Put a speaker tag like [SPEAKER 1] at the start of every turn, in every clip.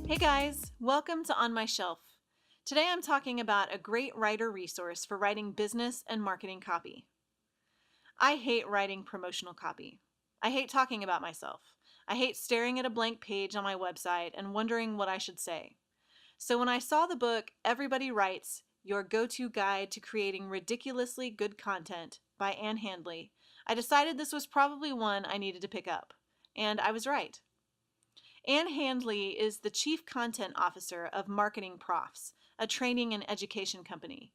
[SPEAKER 1] Hey guys, welcome to On My Shelf. Today I'm talking about a great writer resource for writing business and marketing copy. I hate writing promotional copy. I hate talking about myself. I hate staring at a blank page on my website and wondering what I should say. So when I saw the book Everybody Writes, Your Go-To Guide to Creating Ridiculously Good Content by Ann Handley, I decided this was probably one I needed to pick up. And I was right. Ann Handley is the Chief Content Officer of Marketing Profs, a training and education company.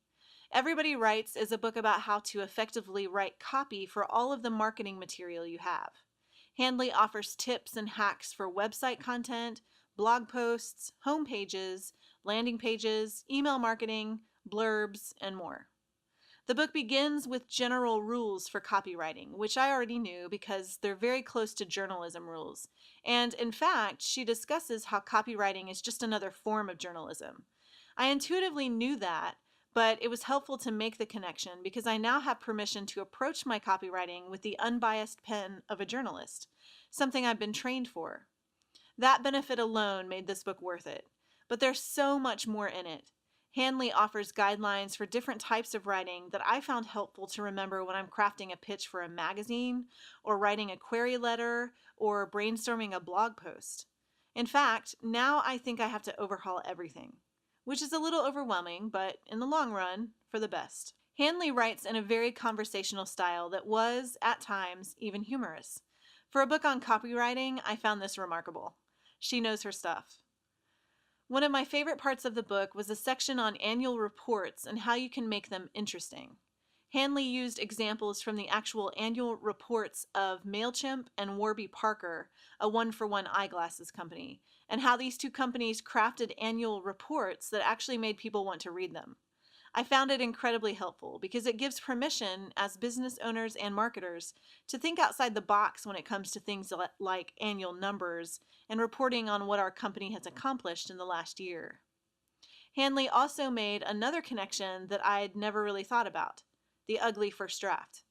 [SPEAKER 1] Everybody Writes is a book about how to effectively write copy for all of the marketing material you have. Handley offers tips and hacks for website content, blog posts, home pages, landing pages, email marketing, blurbs, and more. The book begins with general rules for copywriting, which I already knew because they're very close to journalism rules. And in fact, she discusses how copywriting is just another form of journalism. I intuitively knew that, but it was helpful to make the connection because I now have permission to approach my copywriting with the unbiased pen of a journalist, something I've been trained for. That benefit alone made this book worth it. But there's so much more in it. Handley offers guidelines for different types of writing that I found helpful to remember when I'm crafting a pitch for a magazine, or writing a query letter, or brainstorming a blog post. In fact, now I think I have to overhaul everything, which is a little overwhelming, but in the long run, for the best. Handley writes in a very conversational style that was, at times, even humorous. For a book on copywriting, I found this remarkable. She knows her stuff. One of my favorite parts of the book was a section on annual reports and how you can make them interesting. Handley used examples from the actual annual reports of MailChimp and Warby Parker, a one-for-one eyeglasses company, and how these two companies crafted annual reports that actually made people want to read them. I found it incredibly helpful because it gives permission as business owners and marketers to think outside the box when it comes to things like annual numbers and reporting on what our company has accomplished in the last year. Handley also made another connection that I'd never really thought about: the ugly first draft.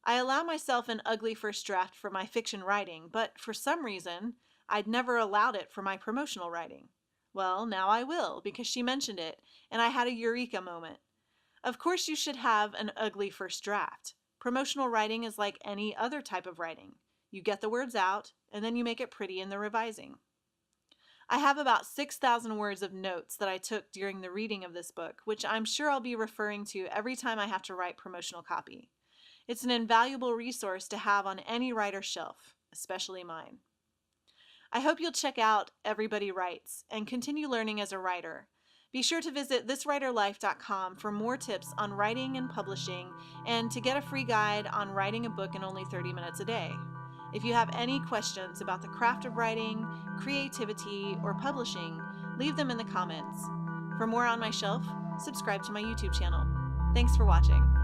[SPEAKER 1] I allow myself an ugly first draft for my fiction writing, but for some reason, I'd never allowed it for my promotional writing. Well, now I will, because she mentioned it, and I had a eureka moment. Of course you should have an ugly first draft. Promotional writing is like any other type of writing. You get the words out, and then you make it pretty in the revising. I have about 6,000 words of notes that I took during the reading of this book, which I'm sure I'll be referring to every time I have to write promotional copy. It's an invaluable resource to have on any writer's shelf, especially mine. I hope you'll check out Everybody Writes and continue learning as a writer. Be sure to visit thiswriterlife.com for more tips on writing and publishing and to get a free guide on writing a book in only 30 minutes a day. If you have any questions about the craft of writing, creativity, or publishing, leave them in the comments. For more On My Shelf, subscribe to my YouTube channel. Thanks for watching.